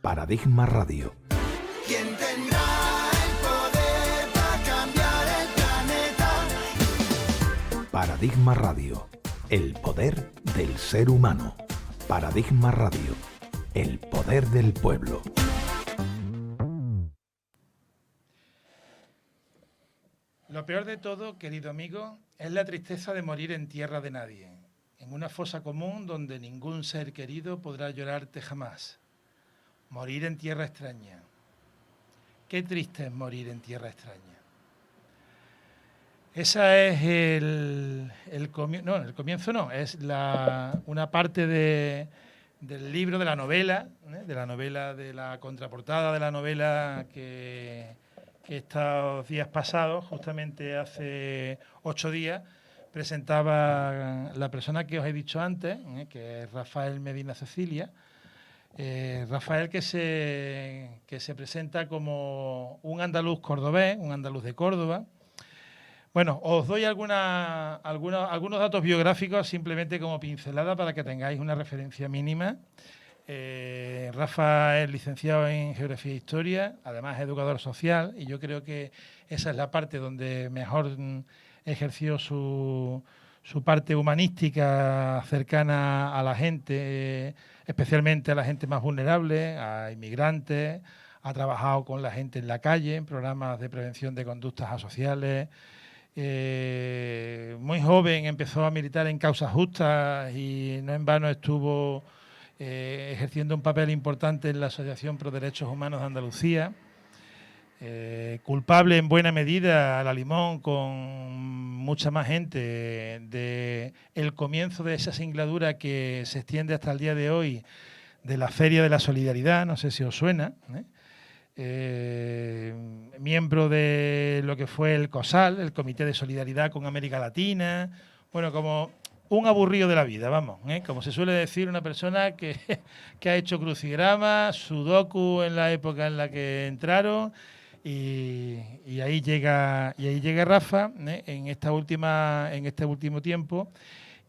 Paradigma Radio. ¿Quién tendrá el poder para cambiar el planeta? Paradigma Radio. El poder del ser humano. Paradigma Radio. El poder del pueblo. Lo peor de todo, querido amigo, es la tristeza de morir en tierra de nadie, en una fosa común donde ningún ser querido podrá llorarte jamás. Morir en tierra extraña. Qué triste es morir en tierra extraña. Esa es el comienzo no, es una parte del libro, de la novela, de la contraportada de la novela que estos días pasados, justamente hace 8 días, presentaba la persona que os he dicho antes, que es Rafael Medina Cecilia. Rafael que se presenta como un andaluz cordobés, un andaluz de Córdoba. Bueno, os doy algunos datos biográficos simplemente como pincelada para que tengáis una referencia mínima. Rafa es licenciado en Geografía e Historia, además es educador social, y yo creo que esa es la parte donde mejor ejerció su parte humanística cercana a la gente, especialmente a la gente más vulnerable, a inmigrantes. Ha trabajado con la gente en la calle, en programas de prevención de conductas asociales. Muy joven empezó a militar en causas justas y no en vano estuvo ejerciendo un papel importante en la Asociación Pro Derechos Humanos de Andalucía. Culpable en buena medida a la limón con mucha más gente de el comienzo de esa singladura que se extiende hasta el día de hoy de la Feria de la Solidaridad, no sé si os suena, miembro de lo que fue el COSAL, el Comité de Solidaridad con América Latina, bueno, como un aburrido de la vida, vamos, como se suele decir, una persona que ha hecho crucigramas, sudoku en la época en la que entraron, y ahí llega Rafa en este último tiempo,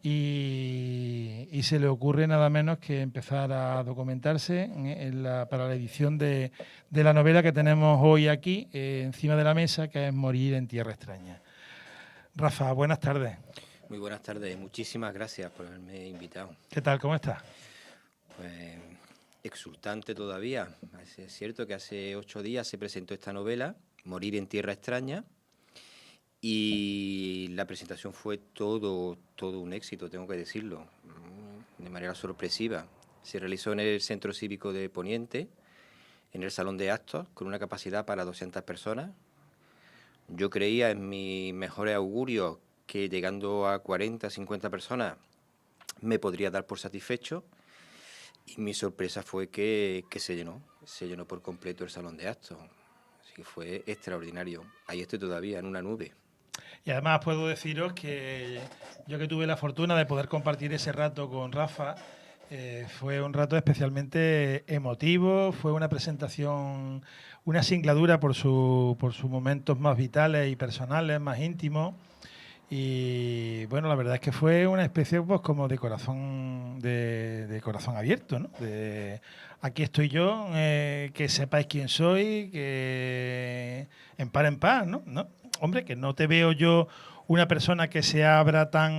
y se le ocurre nada menos que empezar a documentarse para la edición de la novela que tenemos hoy aquí encima de la mesa, que es Morir en tierra extraña. Rafa, buenas tardes. Muy buenas tardes, muchísimas gracias por haberme invitado. ¿Qué tal? ¿Cómo estás? Pues exultante todavía. Es cierto que hace 8 días se presentó esta novela, Morir en tierra extraña, y la presentación fue todo un éxito, tengo que decirlo, de manera sorpresiva. Se realizó en el Centro Cívico de Poniente, en el Salón de Actos, con una capacidad para 200 personas. Yo creía en mis mejores augurios que llegando a 40, 50 personas me podría dar por satisfecho, y mi sorpresa fue que se llenó por completo el Salón de Actos. Así que fue extraordinario. Ahí estoy todavía, en una nube. Y además puedo deciros que yo, que tuve la fortuna de poder compartir ese rato con Rafa, fue un rato especialmente emotivo, fue una presentación, una singladura por sus momentos más vitales y personales, más íntimos. Y bueno, la verdad es que fue una especie pues como de corazón abierto, ¿no? Aquí estoy yo, que sepáis quién soy, que en par, ¿no? Hombre, que no te veo yo una persona que se abra tan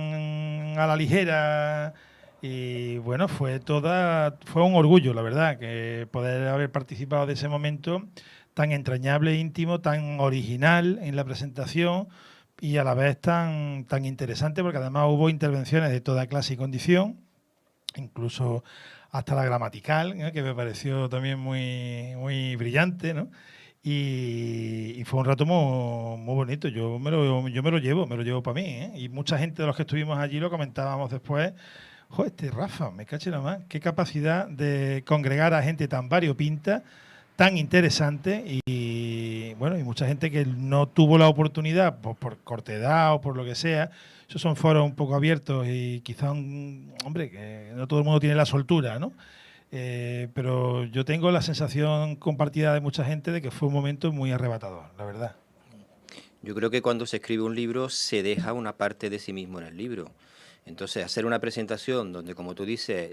a la ligera. Y bueno, fue un orgullo, la verdad, que poder haber participado de ese momento tan entrañable, íntimo, tan original en la presentación, y a la vez tan interesante, porque además hubo intervenciones de toda clase y condición, incluso hasta la gramatical, que me pareció también muy brillante, ¿no? Y fue un rato muy bonito. Yo me lo llevo para mí, y mucha gente de los que estuvimos allí lo comentábamos después. Joder, Rafa, me caché la más, qué capacidad de congregar a gente tan variopinta, tan interesante, y bueno, y mucha gente que no tuvo la oportunidad por cortedad o por lo que sea. Esos son foros un poco abiertos y quizá hombre, que no todo el mundo tiene la soltura, ¿no? Pero yo tengo la sensación compartida de mucha gente de que fue un momento muy arrebatador, la verdad. Yo creo que cuando se escribe un libro se deja una parte de sí mismo en el libro. Entonces, hacer una presentación donde, como tú dices,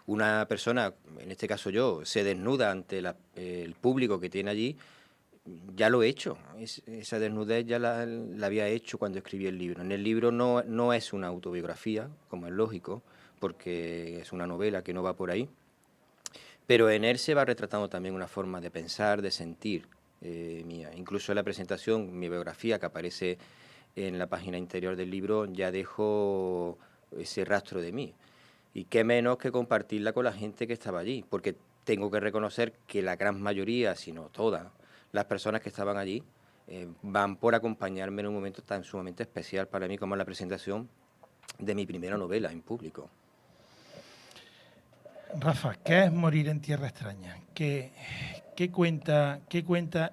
una persona, en este caso yo, se desnuda ante el público que tiene allí, ya lo he hecho. Esa desnudez ya la había hecho cuando escribí el libro. En el libro no es una autobiografía, como es lógico, porque es una novela que no va por ahí, pero en él se va retratando también una forma de pensar, de sentir mía. Incluso en la presentación, mi biografía que aparece en la página interior del libro, ya dejo ese rastro de mí. Y qué menos que compartirla con la gente que estaba allí, porque tengo que reconocer que la gran mayoría, si no todas, las personas que estaban allí van por acompañarme en un momento tan sumamente especial para mí como la presentación de mi primera novela en público. Rafa, ¿qué es Morir en tierra extraña? ¿Qué cuenta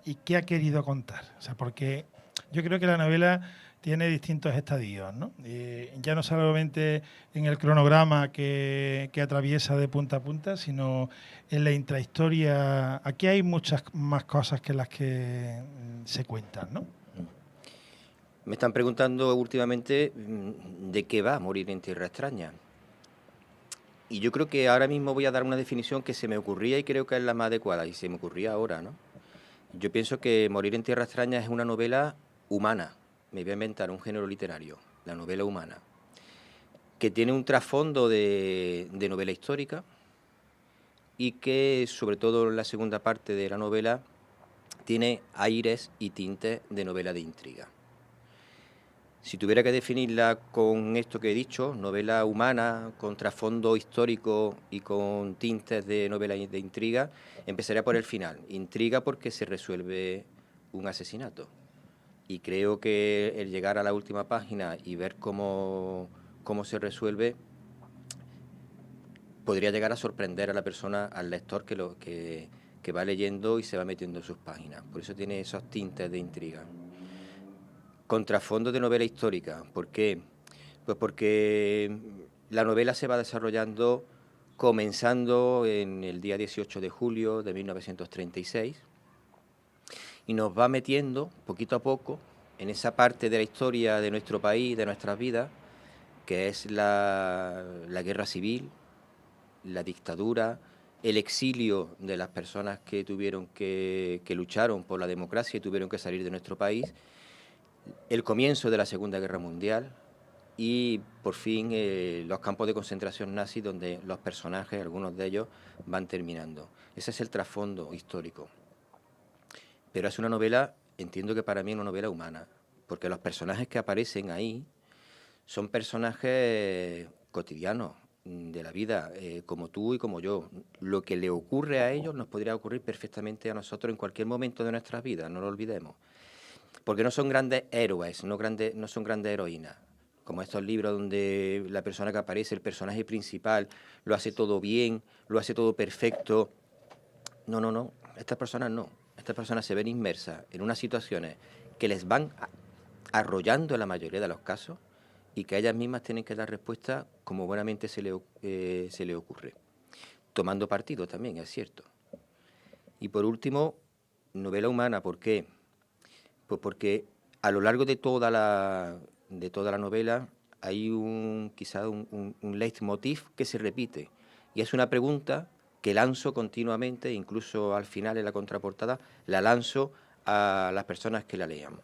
y qué ha querido contar? O sea, porque yo creo que la novela tiene distintos estadios, ¿no? Ya no solamente en el cronograma que atraviesa de punta a punta, sino en la intrahistoria. Aquí hay muchas más cosas que las que se cuentan, ¿no? Me están preguntando últimamente de qué va Morir en tierra extraña. Y yo creo que ahora mismo voy a dar una definición que se me ocurría y creo que es la más adecuada, y se me ocurría ahora, ¿no? Yo pienso que Morir en tierra extraña es una novela humana. Me voy a inventar un género literario, la novela humana, que tiene un trasfondo de novela histórica y que, sobre todo en la segunda parte de la novela, tiene aires y tintes de novela de intriga. Si tuviera que definirla con esto que he dicho, novela humana, con trasfondo histórico y con tintes de novela de intriga, empezaría por el final. Intriga porque se resuelve un asesinato. Y creo que el llegar a la última página y ver cómo se resuelve podría llegar a sorprender a la persona, al lector que va leyendo y se va metiendo en sus páginas. Por eso tiene esos tintes de intriga. Con trasfondo de novela histórica. ¿Por qué? Pues porque la novela se va desarrollando comenzando en el día 18 de julio de 1936 y nos va metiendo poquito a poco en esa parte de la historia de nuestro país, de nuestras vidas, que es la guerra civil, la dictadura, el exilio de las personas que lucharon por la democracia y tuvieron que salir de nuestro país, el comienzo de la Segunda Guerra Mundial y, por fin, los campos de concentración nazis donde los personajes, algunos de ellos, van terminando. Ese es el trasfondo histórico. Pero es una novela, entiendo que para mí es una novela humana, porque los personajes que aparecen ahí son personajes cotidianos de la vida, como tú y como yo. Lo que le ocurre a ellos nos podría ocurrir perfectamente a nosotros en cualquier momento de nuestras vidas, no lo olvidemos. Porque no son grandes héroes, no son grandes heroínas, como estos libros donde la persona que aparece, el personaje principal, lo hace todo bien, lo hace todo perfecto. No, estas personas no. Estas personas se ven inmersas en unas situaciones que les van arrollando en la mayoría de los casos y que ellas mismas tienen que dar respuesta como buenamente se le ocurre. Tomando partido también, es cierto. Y por último, novela humana, ¿por qué? Pues porque a lo largo de toda la novela hay quizá un leitmotiv que se repite. Y es una pregunta que lanzo continuamente, incluso al final en la contraportada, la lanzo a las personas que la lean.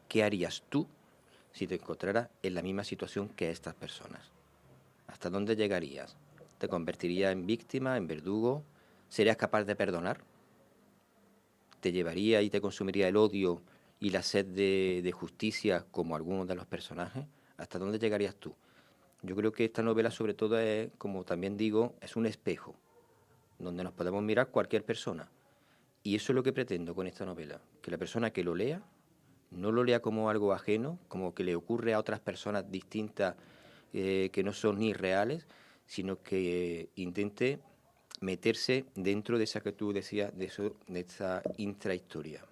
¿Qué harías tú si te encontraras en la misma situación que estas personas? ¿Hasta dónde llegarías? ¿Te convertirías en víctima, en verdugo? ¿Serías capaz de perdonar? ¿Te llevaría y te consumiría el odio y la sed de justicia como algunos de los personajes? ¿Hasta dónde llegarías tú? Yo creo que esta novela sobre todo es, como también digo, es un espejo donde nos podemos mirar cualquier persona. Y eso es lo que pretendo con esta novela, que la persona que lo lea no lo lea como algo ajeno, como que le ocurre a otras personas distintas que no son ni reales, sino que intente meterse dentro de esa que tú decías, de esa intrahistoria.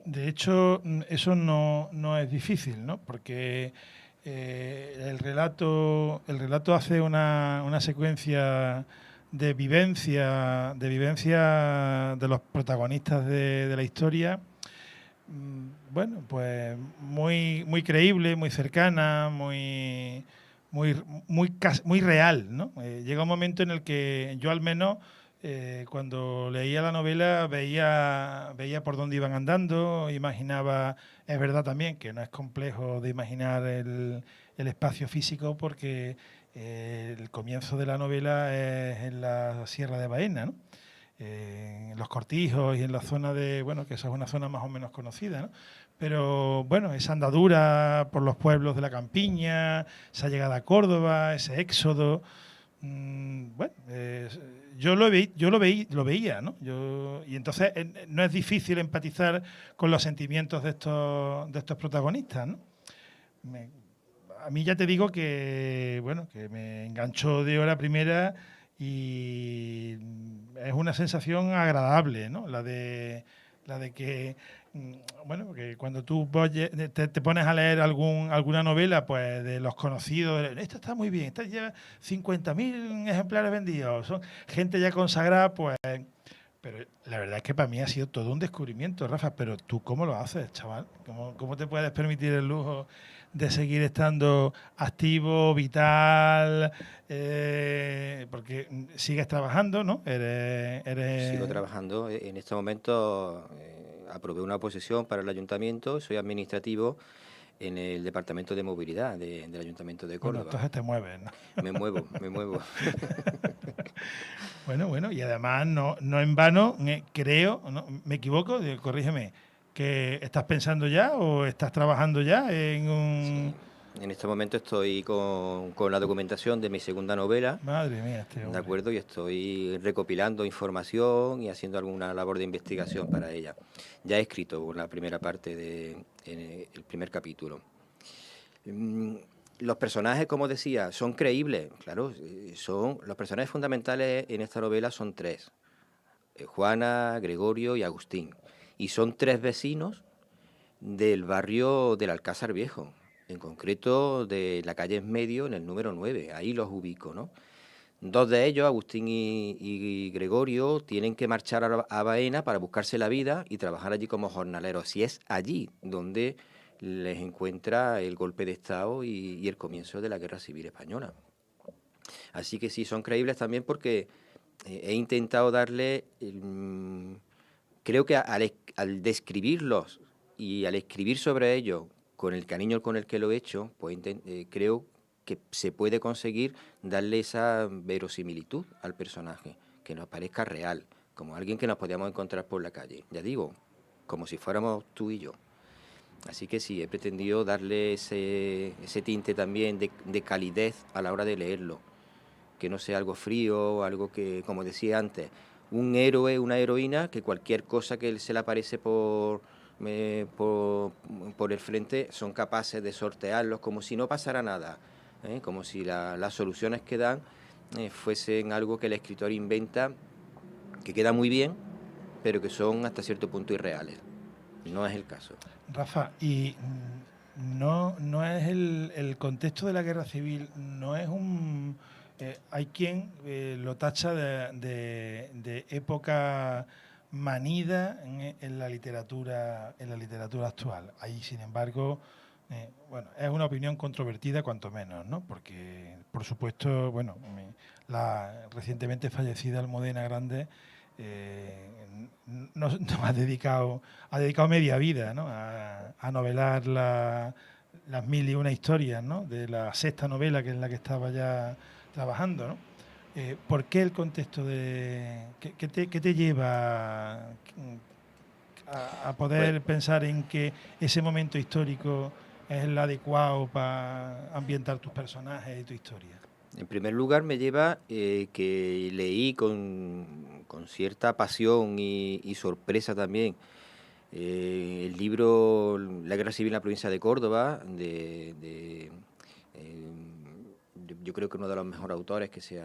De hecho, eso no es difícil, ¿no? Porque el relato hace una secuencia de vivencia de los protagonistas de la historia bueno, pues muy creíble, muy cercana, muy real, ¿no? Llega un momento en el que yo al menos cuando leía la novela veía por dónde iban andando, imaginaba, es verdad también que no es complejo de imaginar el espacio físico porque el comienzo de la novela es en la Sierra de Baena, ¿no? En los Cortijos y en la zona de, bueno, que esa es una zona más o menos conocida, ¿no? Pero bueno, esa andadura por los pueblos de la campiña, esa llegada a Córdoba, ese éxodo, bueno, yo lo veía, ¿no? Y entonces no es difícil empatizar con los sentimientos de estos protagonistas, ¿no? Me- a mí ya te digo que, bueno, que me enganchó de hora primera y es una sensación agradable, ¿no? La de que, bueno, que cuando tú te pones a leer alguna novela, pues de los conocidos, esta está muy bien, esta lleva 50.000 ejemplares vendidos, son gente ya consagrada, pues. Pero la verdad es que para mí ha sido todo un descubrimiento, Rafa. Pero tú, ¿cómo lo haces, chaval? ¿Cómo te puedes permitir el lujo de seguir estando activo, vital? Porque sigues trabajando, ¿no? Sigo trabajando. En este momento aprobé una oposición para el ayuntamiento, soy administrativo en el departamento de movilidad del Ayuntamiento de Bueno, Córdoba. entonces te mueves, ¿no? Me muevo, me muevo. Bueno, y además no en vano, creo, ¿no? ¿Me equivoco? Corrígeme, ¿que estás pensando ya o estás trabajando ya en Sí. un... En este momento estoy con la documentación de mi segunda novela, Madre mía, este ¿de hombre. acuerdo? Y estoy recopilando información y haciendo alguna labor de investigación para ella. Ya he escrito la primera parte el primer capítulo. Los personajes, como decía, son creíbles, claro, los personajes fundamentales en esta novela son tres, Juana, Gregorio y Agustín, y son tres vecinos del barrio del Alcázar Viejo, en concreto de la calle en medio, en el número 9, ahí los ubico, ¿no? Dos de ellos, Agustín y Gregorio, tienen que marchar a Baena para buscarse la vida y trabajar allí como jornaleros. Y es allí donde les encuentra el golpe de Estado y el comienzo de la Guerra Civil Española. Así que sí, son creíbles también porque he intentado darle, creo que al describirlos y al escribir sobre ellos con el cariño con el que lo he hecho, pues creo que se puede conseguir darle esa verosimilitud al personaje, que nos parezca real, como alguien que nos podíamos encontrar por la calle. Ya digo, como si fuéramos tú y yo. Así que sí, he pretendido darle ese tinte también de calidez a la hora de leerlo, que no sea algo frío, algo que, como decía antes, un héroe, una heroína, que cualquier cosa que se le aparece por el frente son capaces de sortearlos como si no pasara nada, como si las soluciones que dan fuesen algo que el escritor inventa, que queda muy bien, pero que son hasta cierto punto irreales. No es el caso. Rafa, y no es el contexto de la guerra civil, no es un... hay quien lo tacha de época manida en la literatura actual. Ahí, sin embargo, bueno, es una opinión controvertida cuanto menos, ¿no? Porque, por supuesto, bueno, la recientemente fallecida Almudena Grandes no ha dedicado media vida, ¿no? a novelar las mil y una historias, ¿no? De la sexta novela que es la que estaba ya trabajando, ¿no? ¿Por qué el contexto qué te lleva a Pues, poder pensar en que ese momento histórico es el adecuado para ambientar tus personajes y tu historia? en primer lugar, me lleva que leí con cierta pasión y sorpresa también el libro La Guerra Civil en la provincia de Córdoba, yo creo que uno de los mejores autores que se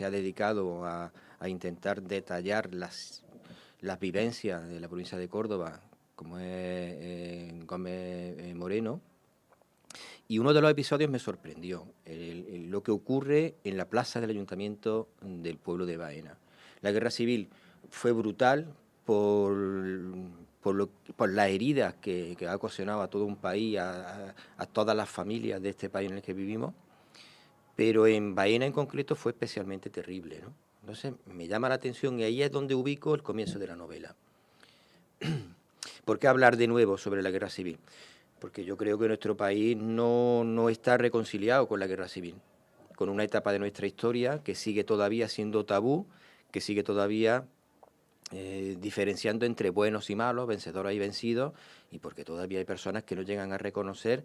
ha dedicado a intentar detallar las vivencias de la provincia de Córdoba, como es Gómez Moreno. Y uno de los episodios me sorprendió, lo que ocurre en la plaza del ayuntamiento del pueblo de Baena. La guerra civil fue brutal por por las heridas que ha ocasionado a todo un país, a todas las familias de este país en el que vivimos, pero en Baena en concreto fue especialmente terrible, ¿no? Entonces me llama la atención y ahí es donde ubico el comienzo de la novela. ¿Por qué hablar de nuevo sobre la guerra civil? Porque yo creo que nuestro país no está reconciliado con la guerra civil, con una etapa de nuestra historia que sigue todavía siendo tabú, que sigue todavía diferenciando entre buenos y malos, vencedores y vencidos, y porque todavía hay personas que no llegan a reconocer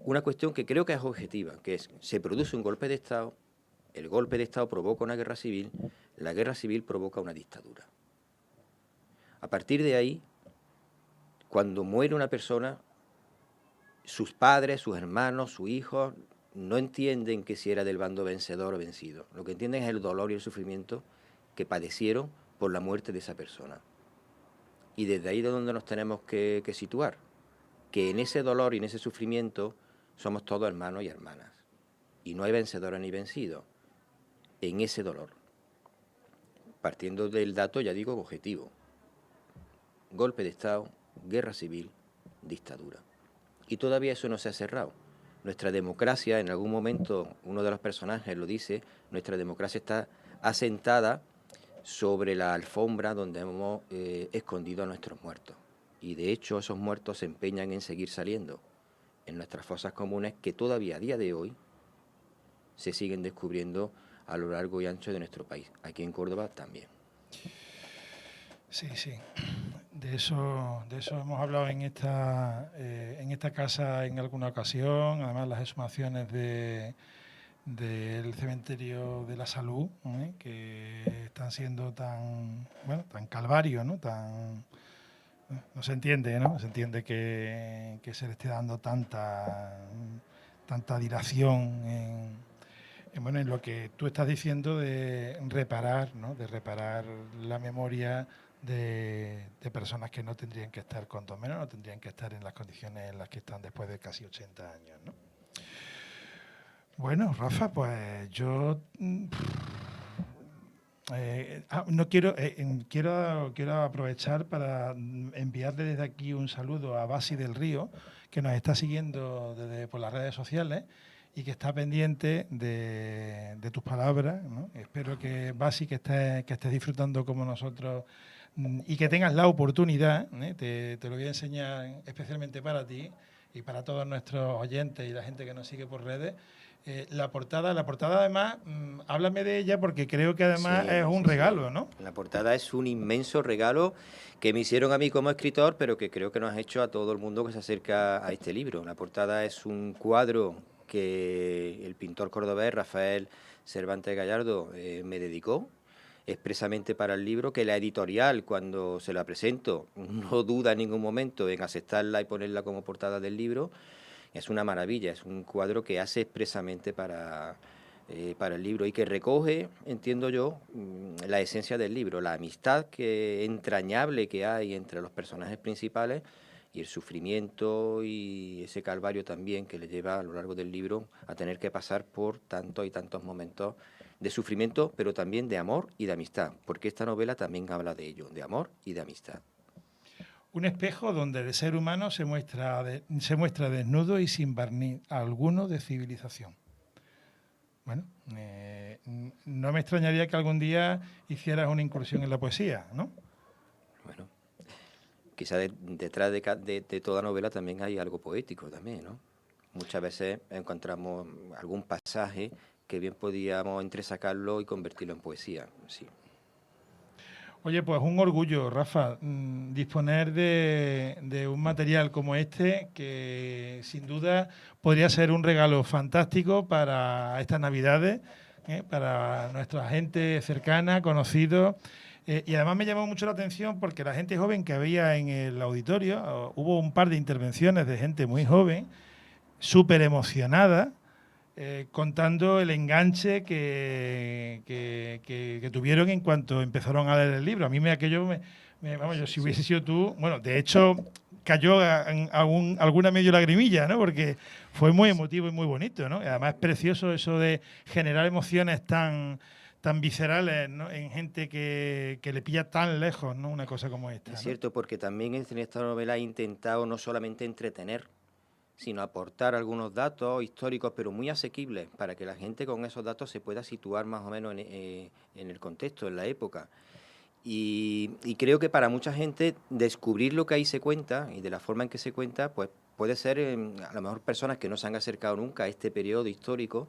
una cuestión que creo que es objetiva, que es, se produce un golpe de Estado, el golpe de Estado provoca una guerra civil, la guerra civil provoca una dictadura. A partir de ahí, cuando muere una persona, sus padres, sus hermanos, sus hijos, no entienden que si era del bando vencedor o vencido. Lo que entienden es el dolor y el sufrimiento que padecieron por la muerte de esa persona. Y desde ahí es donde nos tenemos que situar, que en ese dolor y en ese sufrimiento somos todos hermanos y hermanas. Y no hay vencedores ni vencidos en ese dolor. Partiendo del dato, ya digo, objetivo. Golpe de Estado, guerra civil, dictadura. Y todavía eso no se ha cerrado. Nuestra democracia, en algún momento uno de los personajes lo dice, nuestra democracia está asentada sobre la alfombra donde hemos escondido a nuestros muertos. Y de hecho esos muertos se empeñan en seguir saliendo en nuestras fosas comunes que todavía a día de hoy se siguen descubriendo a lo largo y ancho de nuestro país. Aquí en Córdoba también. Sí, sí. De eso hemos hablado en esta casa en alguna ocasión. Además, las exhumaciones del cementerio de la Salud, que están siendo tan calvario, ¿no? No se entiende, ¿no? Se entiende que se le esté dando tanta dilación en lo que tú estás diciendo de reparar, ¿no? De reparar la memoria de personas que no tendrían que estar, cuanto menos no tendrían que estar en las condiciones en las que están después de casi 80 años, ¿no? Bueno, Rafa, pues yo quiero aprovechar para enviarle desde aquí un saludo a Basi del Río, que nos está siguiendo por las redes sociales y que está pendiente de tus palabras, ¿no? Espero que, Basi, que estés disfrutando como nosotros y que tengas la oportunidad, te lo voy a enseñar especialmente para ti y para todos nuestros oyentes y la gente que nos sigue por redes. La portada además, háblame de ella porque creo que además es un regalo, ¿no? La portada es un inmenso regalo que me hicieron a mí como escritor, pero que creo que nos ha hecho a todo el mundo que se acerca a este libro. La portada es un cuadro que el pintor cordobés Rafael Cervantes Gallardo me dedicó expresamente para el libro, que la editorial, cuando se la presento, no duda en ningún momento en aceptarla y ponerla como portada del libro. Es una maravilla, es un cuadro que hace expresamente para el libro y que recoge, entiendo yo, la esencia del libro, la amistad entrañable que hay entre los personajes principales y el sufrimiento y ese calvario también que le lleva a lo largo del libro a tener que pasar por tantos y tantos momentos de sufrimiento, pero también de amor y de amistad, porque esta novela también habla de ello, de amor y de amistad. Un espejo donde el ser humano se muestra desnudo y sin barniz alguno de civilización. Bueno, no me extrañaría que algún día hicieras una incursión en la poesía, ¿no? Bueno, quizá detrás de toda novela también hay algo poético también, ¿no? Muchas veces encontramos algún pasaje que bien podíamos entresacarlo y convertirlo en poesía, sí. Oye, pues un orgullo, Rafa, disponer de un material como este, que sin duda podría ser un regalo fantástico para estas Navidades, para nuestra gente cercana, conocidos. Y además me llamó mucho la atención porque la gente joven que había en el auditorio, hubo un par de intervenciones de gente muy joven, súper emocionada, contando el enganche que tuvieron en cuanto empezaron a leer el libro. A mí yo si hubiese sido tú, bueno, de hecho cayó alguna medio lagrimilla, ¿no? Porque fue muy emotivo y muy bonito, ¿no? Y además es precioso eso de generar emociones tan tan viscerales, ¿no? En gente que le pilla tan lejos, ¿no? Una cosa como esta, ¿no? Es cierto, porque también en esta novela he intentado no solamente entretener, sino aportar algunos datos históricos, pero muy asequibles, para que la gente con esos datos se pueda situar más o menos en el contexto, en la época. Y creo que para mucha gente descubrir lo que ahí se cuenta y de la forma en que se cuenta, pues puede ser, a lo mejor personas que no se han acercado nunca a este periodo histórico,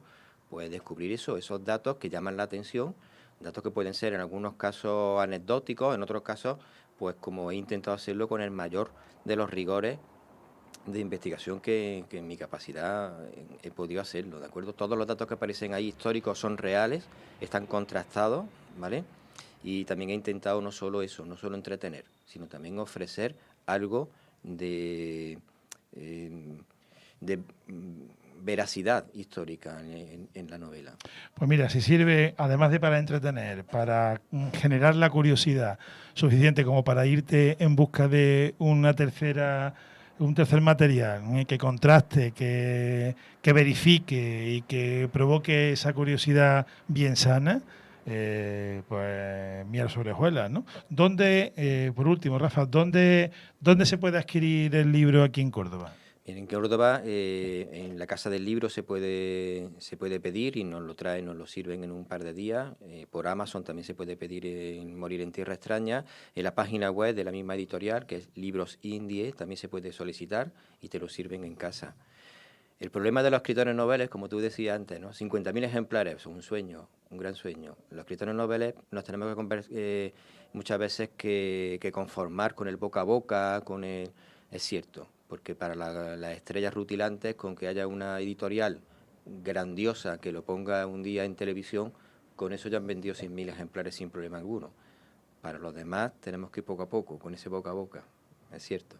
pues descubrir esos datos que llaman la atención, datos que pueden ser en algunos casos anecdóticos, en otros casos, pues como he intentado hacerlo con el mayor de los rigores de investigación que en mi capacidad he podido hacerlo, ¿de acuerdo? Todos los datos que aparecen ahí históricos son reales, están contrastados, ¿vale? Y también he intentado no solo eso, no solo entretener, sino también ofrecer algo de veracidad histórica en la novela. Pues mira, si sirve, además de para entretener, para generar la curiosidad suficiente como para irte en busca de un tercer material que contraste, que verifique y que provoque esa curiosidad bien sana, pues miel sobre hojuelas, ¿no? ¿Dónde, por último, Rafa, dónde se puede adquirir el libro aquí en Córdoba? En Córdoba, en la Casa del Libro se puede pedir y nos lo traen, nos lo sirven en un par de días. Por Amazon también se puede pedir en Morir en Tierra Extraña. En la página web de la misma editorial, que es Libros Indie, también se puede solicitar y te lo sirven en casa. El problema de los escritores noveles, como tú decías antes, ¿no? 50.000 ejemplares, es un sueño, un gran sueño. Los escritores noveles nos tenemos que muchas veces que conformar con el boca a boca, es cierto, porque para las estrellas rutilantes, con que haya una editorial grandiosa que lo ponga un día en televisión, con eso ya han vendido 100.000 ejemplares sin problema alguno. Para los demás tenemos que ir poco a poco, con ese boca a boca, es cierto.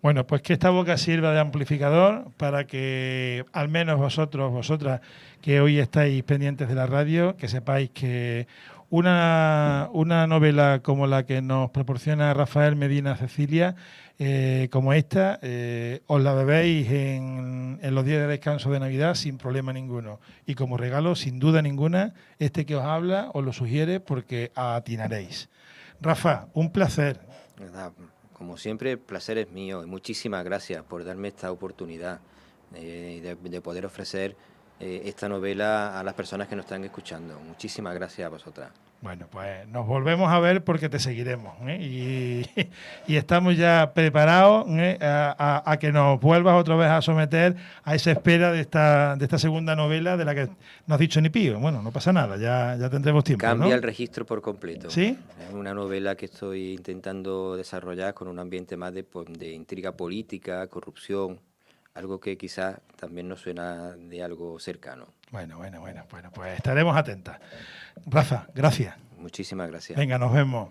Bueno, pues que esta boca sirva de amplificador para que al menos vosotras, que hoy estáis pendientes de la radio, que sepáis que una novela como la que nos proporciona Rafael Medina Cecilia, como esta, os la bebéis en los días de descanso de Navidad sin problema ninguno. Y como regalo, sin duda ninguna, este que os habla os lo sugiere porque atinaréis. Rafa, un placer. ¿Verdad? Como siempre, el placer es mío y muchísimas gracias por darme esta oportunidad de poder ofrecer esta novela a las personas que nos están escuchando. Muchísimas gracias a vosotras. Bueno, pues nos volvemos a ver porque te seguiremos, ¿eh? Y estamos ya preparados, ¿eh? a que nos vuelvas otra vez a someter a esa espera de esta segunda novela de la que no has dicho ni pío. Bueno, no pasa nada, ya tendremos tiempo, Cambia, ¿no? el registro por completo. ¿Sí? Es una novela que estoy intentando desarrollar con un ambiente más de intriga política, corrupción, algo que quizás también nos suena de algo cercano. Bueno, pues estaremos atentas. Rafa, gracias. Muchísimas gracias. Venga, nos vemos.